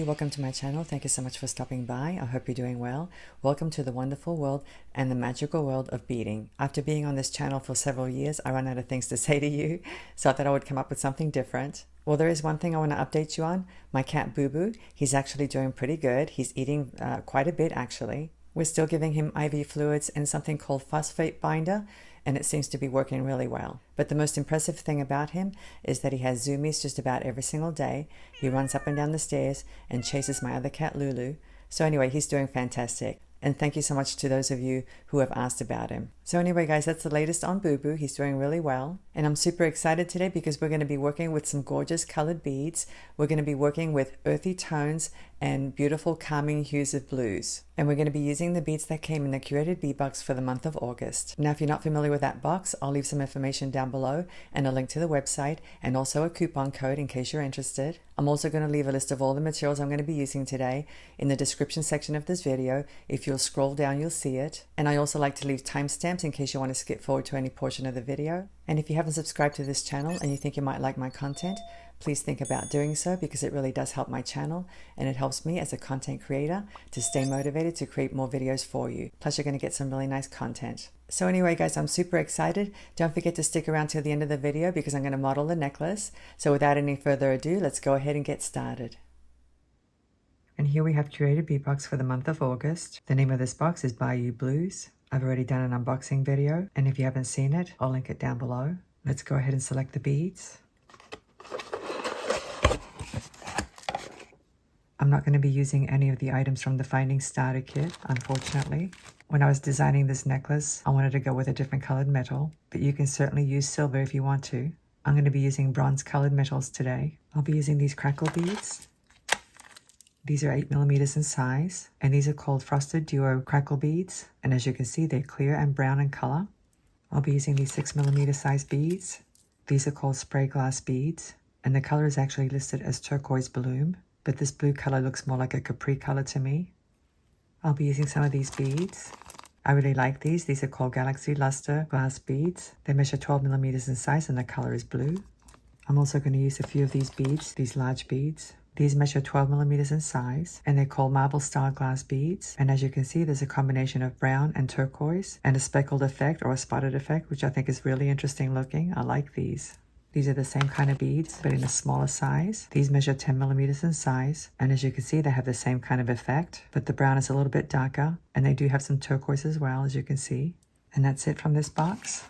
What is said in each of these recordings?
welcome to my channel. Thank you so much for stopping by. I hope you're doing well. Welcome to the wonderful world and the magical world of beading. After being on this channel for several years, I ran out of things to say to you, so I thought I would come up with something different. Well, there is one thing I want to update you on. My cat Boo Boo, he's actually doing pretty good. He's eating quite a bit actually. We're still giving him IV fluids and something called phosphate binder, and it seems to be working really well. But the most impressive thing about him is that he has zoomies just about every single day. He runs up and down the stairs and chases my other cat Lulu. So anyway, he's doing fantastic. And thank you so much to those of you who have asked about him. So anyway, guys, that's the latest on Boo Boo. He's doing really well. And I'm super excited today because we're going to be working with some gorgeous colored beads. We're going to be working with earthy tones and beautiful calming hues of blues. And we're going to be using the beads that came in the Curated Bead Box for the month of August. Now, if you're not familiar with that box, I'll leave some information down below and a link to the website and also a coupon code in case you're interested. I'm also going to leave a list of all the materials I'm going to be using today in the description section of this video. If you'll scroll down, you'll see it. And I also like to leave timestamps in case you want to skip forward to any portion of the video. And if you haven't subscribed to this channel and you think you might like my content, please think about doing so because it really does help my channel and it helps me as a content creator to stay motivated to create more videos for you. Plus, you're going to get some really nice content. So anyway, guys, I'm super excited. Don't forget to stick around till the end of the video because I'm going to model the necklace. So without any further ado, let's go ahead and get started. And here we have Curated Bead Box for the month of August. The name of this box is Bayou Blues. I've already done an unboxing video, and if you haven't seen it, I'll link it down below. Let's go ahead and select the beads. I'm not going to be using any of the items from the Finding Starter kit, unfortunately. When I was designing this necklace, I wanted to go with a different colored metal, but you can certainly use silver if you want to. I'm going to be using bronze colored metals today. I'll be using these crackle beads. These are 8mm in size, and these are called Frosted Duo crackle beads. And as you can see, they're clear and brown in color. I'll be using these 6mm size beads. These are called spray glass beads, and the color is actually listed as turquoise bloom, but this blue color looks more like a capri color to me. I'll be using some of these beads. I really like these. These are called Galaxy Luster glass beads. They measure 12mm in size and the color is blue. I'm also going to use a few of these beads, these large beads. These measure 12mm in size, and they're called marble style glass beads. And as you can see, there's a combination of brown and turquoise and a speckled effect or a spotted effect, which I think is really interesting looking. I like these. These are the same kind of beads, but in a smaller size. These measure 10mm in size, and as you can see, they have the same kind of effect, but the brown is a little bit darker, and they do have some turquoise as well, as you can see. And that's it from this box.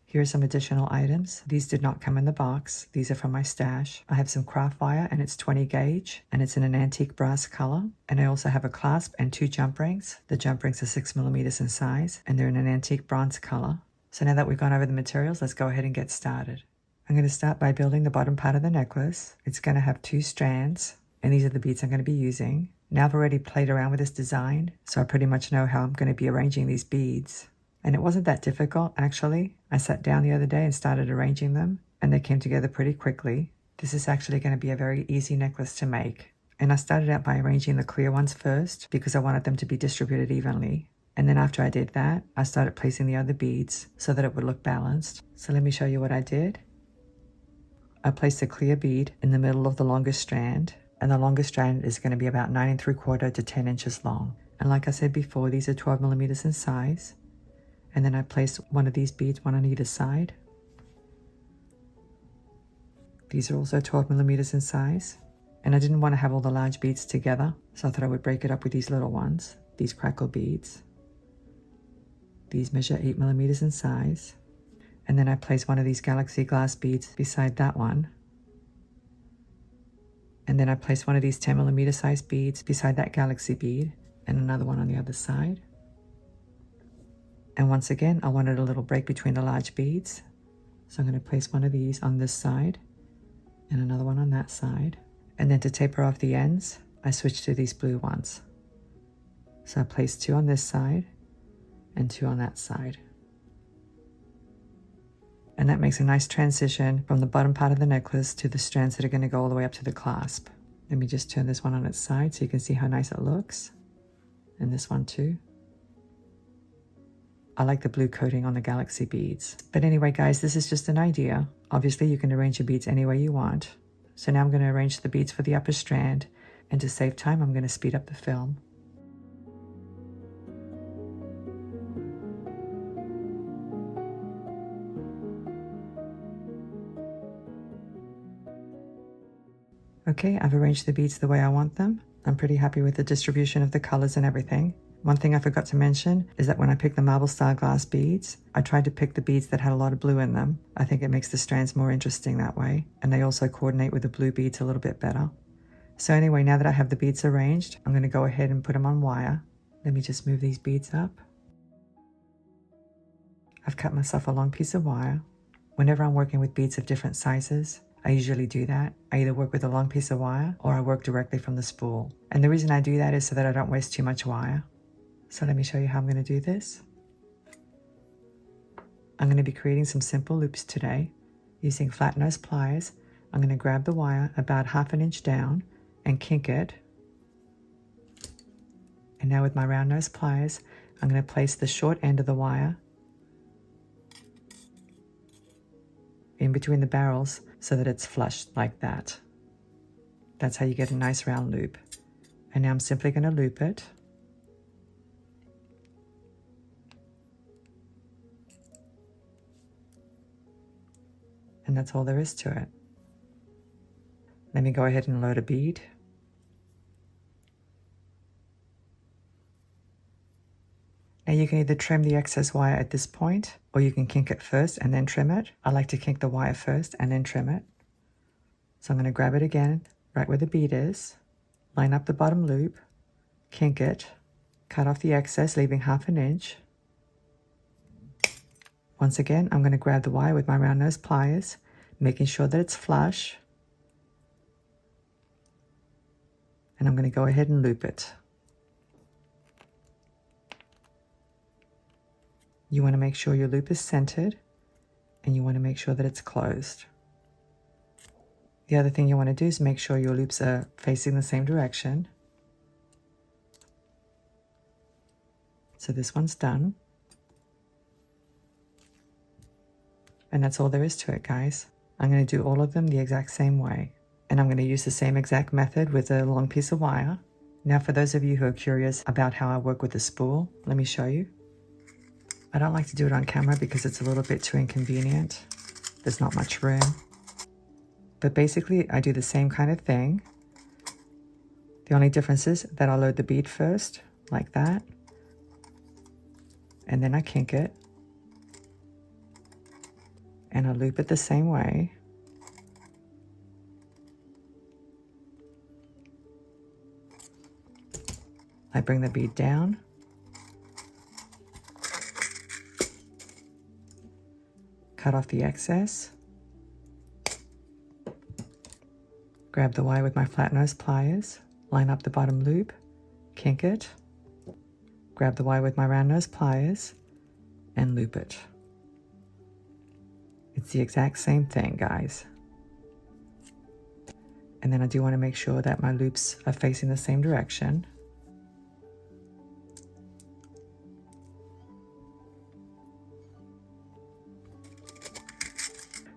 Here are some additional items. These did not come in the box. These are from my stash. I have some craft wire, and it's 20 gauge, and it's in an antique brass color. And I also have a clasp and 2 jump rings. The jump rings are 6mm in size, and they're in an antique bronze color. So now that we've gone over the materials, let's go ahead and get started. I'm going to start by building the bottom part of the necklace. It's going to have 2 strands, and these are the beads I'm going to be using. Now I've already played around with this design, so I pretty much know how I'm going to be arranging these beads. And it wasn't that difficult, actually. I sat down the other day and started arranging them, and they came together pretty quickly. This is actually going to be a very easy necklace to make. And I started out by arranging the clear ones first because I wanted them to be distributed evenly. And then after I did that, I started placing the other beads so that it would look balanced. So let me show you what I did. I placed a clear bead in the middle of the longest strand, and the longest strand is going to be about 9 3/4 to 10 inches long. And like I said before, these are 12mm in size. And then I placed one of these beads, one on either side. These are also 12mm in size. And I didn't want to have all the large beads together, so I thought I would break it up with these little ones, these crackle beads. These measure 8mm in size. And then I placed one of these galaxy glass beads beside that one. And then I placed one of these 10mm size beads beside that galaxy bead, and another one on the other side. And once again, I wanted a little break between the large beads. So I'm going to place one of these on this side and another one on that side. And then to taper off the ends, I switched to these blue ones. So I placed 2 on this side and 2 on that side. And that makes a nice transition from the bottom part of the necklace to the strands that are going to go all the way up to the clasp. Let me just turn this one on its side so you can see how nice it looks. And this one too. I like the blue coating on the galaxy beads. But anyway, guys, this is just an idea. Obviously, you can arrange your beads any way you want. So now I'm going to arrange the beads for the upper strand And to save time, I'm going to speed up the film. Okay, I've arranged the beads the way I want them. I'm pretty happy with the distribution of the colors and everything. One thing I forgot to mention is that when I picked the marble style glass beads, I tried to pick the beads that had a lot of blue in them. I think it makes the strands more interesting that way, and they also coordinate with the blue beads a little bit better. So anyway, now that I have the beads arranged, I'm going to go ahead and put them on wire. Let me just move these beads up. I've cut myself a long piece of wire. Whenever I'm working with beads of different sizes, I usually do that. I either work with a long piece of wire or I work directly from the spool. And the reason I do that is so that I don't waste too much wire. So let me show you how I'm going to do this. I'm going to be creating some simple loops today. Using flat nose pliers, I'm going to grab the wire about 1/2 inch down and kink it. And now with my round nose pliers, I'm going to place the short end of the wire in between the barrels so that it's flush like that. That's how you get a nice round loop. And now I'm simply going to loop it. And that's all there is to it. Let me go ahead and load a bead. Now you can either trim the excess wire at this point, or you can kink it first and then trim it. I like to kink the wire first and then trim it. So I'm going to grab it again, right where the bead is, line up the bottom loop, kink it, cut off the excess, leaving 1/2 inch. Once again, I'm going to grab the wire with my round nose pliers, making sure that it's flush. And I'm going to go ahead and loop it. You want to make sure your loop is centered, and you want to make sure that it's closed. The other thing you want to do is make sure your loops are facing the same direction. So this one's done. And that's all there is to it, guys. I'm going to do all of them the exact same way. And I'm going to use the same exact method with a long piece of wire. Now for those of you who are curious about how I work with the spool, let me show you. I don't like to do it on camera because it's a little bit too inconvenient. There's not much room. But basically, I do the same kind of thing. The only difference is that I load the bead first, like that. And then I kink it. And I loop it the same way. I bring the bead down. Cut off the excess. Grab the wire with my flat nose pliers, line up the bottom loop, kink it, grab the wire with my round nose pliers, and loop it. It's the exact same thing, guys. And then I do want to make sure that my loops are facing the same direction.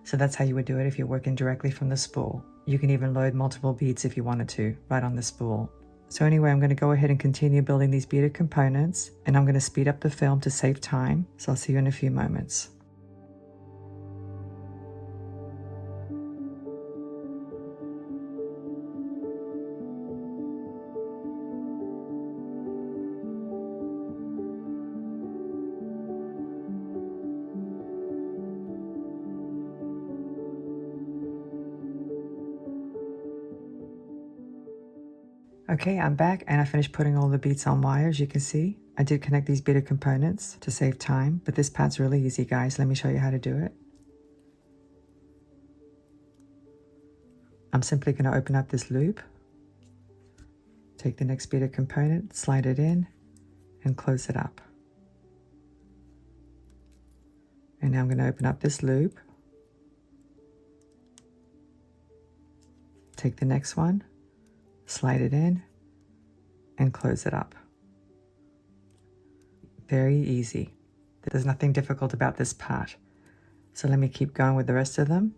So that's how you would do it if you're working directly from the spool. You can even load multiple beads if you wanted to, right on the spool. So anyway, I'm going to go ahead and continue building these beaded components, and I'm going to speed up the film to save time. So I'll see you in a few moments. Okay, I'm back and I finished putting all the beads on wire. As you can see, I did connect these beaded components to save time, but this part's really easy, guys. Let me show you how to do it. I'm simply going to open up this loop, take the next beaded component, slide it in, and close it up. And now I'm going to open up this loop, take the next one, slide it in, and close it up. Very easy. There's nothing difficult about this part. So let me keep going with the rest of them.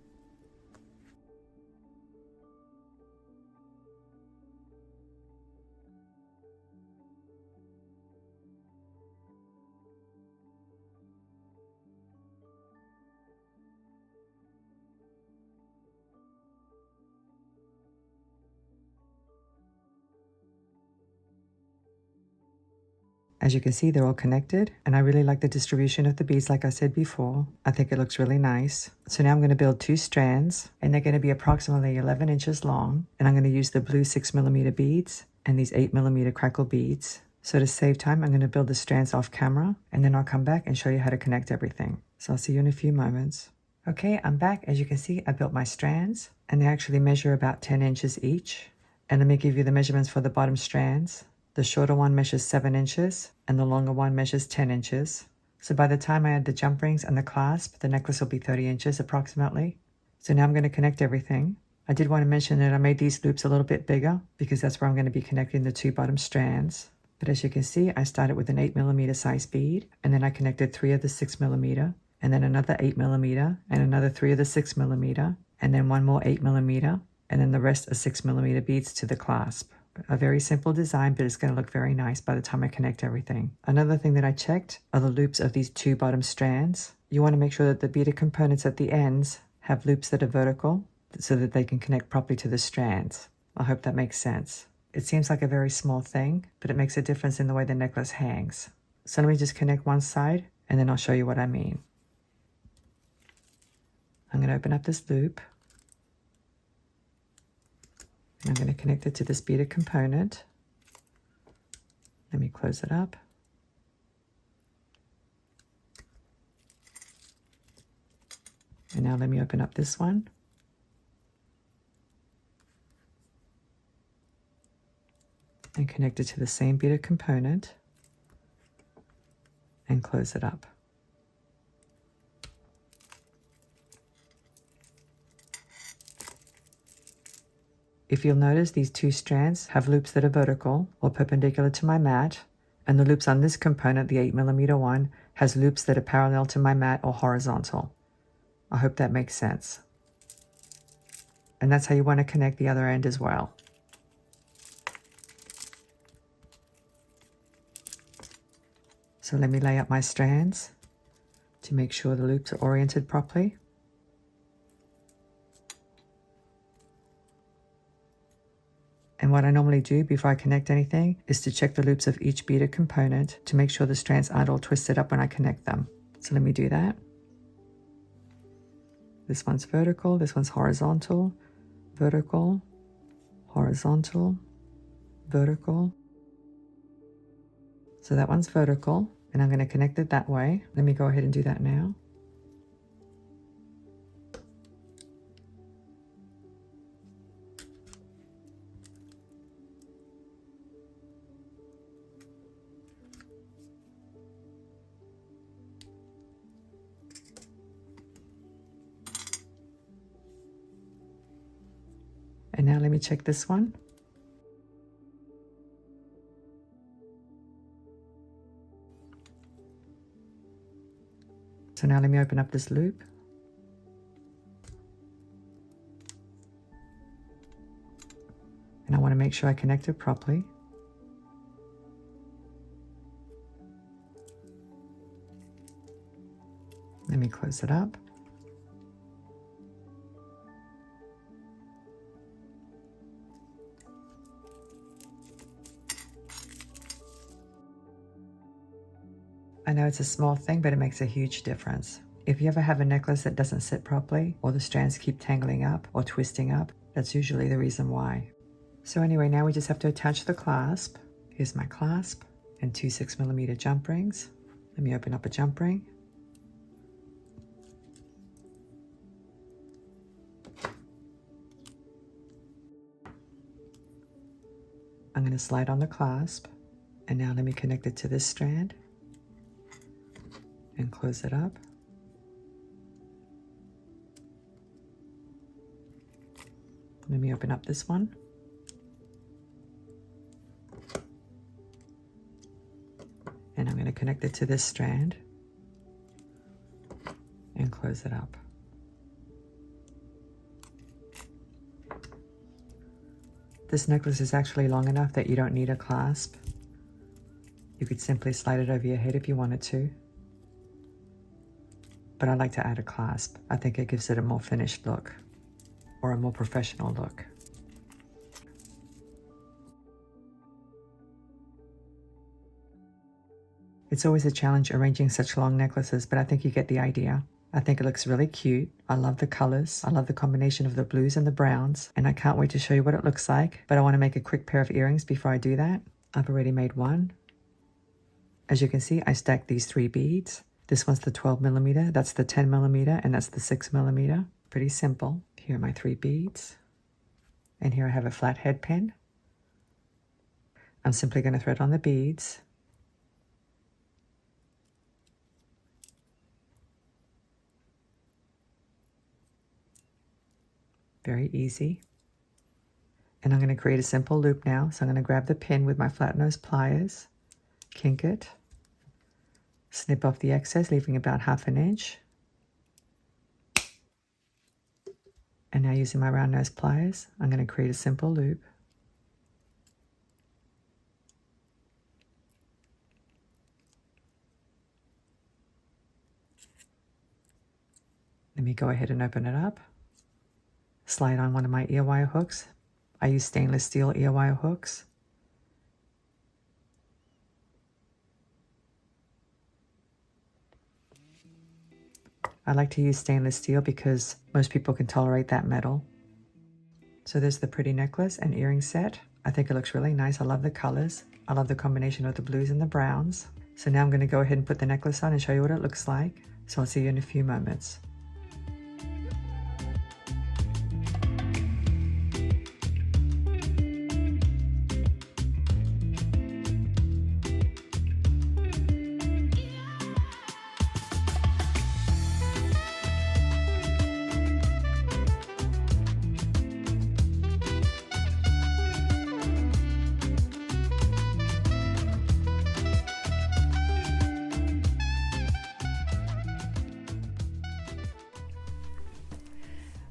As you can see, they're all connected, and I really like the distribution of the beads like I said before. I think it looks really nice. So now I'm going to build 2 strands, and they're going to be approximately 11 inches long, and I'm going to use the blue 6mm beads and these 8mm crackle beads. So to save time, I'm going to build the strands off camera, and then I'll come back and show you how to connect everything. So I'll see you in a few moments. Okay, I'm back. As you can see, I built my strands, and they actually measure about 10 inches each. And let me give you the measurements for the bottom strands. The shorter one measures 7 inches, and the longer one measures 10 inches. So by the time I add the jump rings and the clasp, the necklace will be 30 inches approximately. So now I'm going to connect everything. I did want to mention that I made these loops a little bit bigger because that's where I'm going to be connecting the 2 bottom strands. But as you can see, I started with an 8mm size bead, and then I connected 3 of the 6mm, and then another 8mm, and another 3 of the 6mm, and then 1 more 8mm, and then the rest are 6mm beads to the clasp. A very simple design, but it's going to look very nice by the time I connect everything. Another thing that I checked are the loops of these 2 bottom strands. You want to make sure that the beaded components at the ends have loops that are vertical so that they can connect properly to the strands. I hope that makes sense. It seems like a very small thing, but it makes a difference in the way the necklace hangs. So let me just connect one side, and then I'll show you what I mean. I'm going to open up this loop. I'm going to connect it to this beaded component. Let me close it up. And now let me open up this one. And connect it to the same beaded component. And close it up. If you'll notice, these 2 strands have loops that are vertical or perpendicular to my mat, and the loops on this component, the 8mm one, has loops that are parallel to my mat or horizontal. I hope that makes sense. And that's how you want to connect the other end as well. So let me lay up my strands to make sure the loops are oriented properly. And what I normally do before I connect anything is to check the loops of each beaded component to make sure the strands aren't all twisted up when I connect them. So let me do that. This one's vertical, this one's horizontal, vertical, horizontal, vertical. So that one's vertical, and I'm going to connect it that way. Let me go ahead and do that now. And now let me check this one. So now let me open up this loop. And I want to make sure I connect it properly. Let me close it up. I know it's a small thing, but it makes a huge difference. If you ever have a necklace that doesn't sit properly, or the strands keep tangling up or twisting up, that's usually the reason why. So anyway, now we just have to attach the clasp. Here's my clasp and 2 6mm jump rings. Let me open up a jump ring. I'm going to slide on the clasp, and now let me connect it to this strand and close it up. Let me open up this one. And I'm going to connect it to this strand and close it up. This necklace is actually long enough that you don't need a clasp. You could simply slide it over your head if you wanted to. But I like to add a clasp. I think it gives it a more finished look, or a more professional look. It's always a challenge arranging such long necklaces, but I think you get the idea. I think it looks really cute. I love the colors. I love the combination of the blues and the browns, and I can't wait to show you what it looks like, but I want to make a quick pair of earrings before I do that. I've already made one. As you can see, I stacked these 3 beads. This one's the 12mm, that's the 10mm, and that's the 6mm. Pretty simple. Here are my 3 beads. And here I have a flat head pin. I'm simply going to thread on the beads. Very easy. And I'm going to create a simple loop now. So I'm going to grab the pin with my flat nose pliers, kink it, snip off the excess, leaving about 1/2 inch. And now using my round nose pliers, I'm going to create a simple loop. Let me go ahead and open it up. Slide on one of my ear wire hooks. I use stainless steel ear wire hooks. I like to use stainless steel because most people can tolerate that metal. So there's the pretty necklace and earring set. I think it looks really nice. I love the colors. I love the combination of the blues and the browns. So now I'm going to go ahead and put the necklace on and show you what it looks like. So I'll see you in a few moments.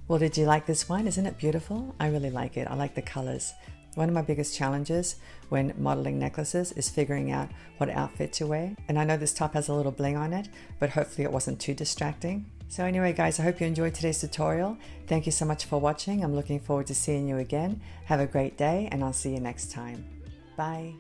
Well, did you like this one? Isn't it beautiful? I really like it. I like the colors. One of my biggest challenges when modeling necklaces is figuring out what outfit to wear. And I know this top has a little bling on it, but hopefully it wasn't too distracting. So anyway, guys, I hope you enjoyed today's tutorial. Thank you so much for watching. I'm looking forward to seeing you again. Have a great day, and I'll see you next time. Bye.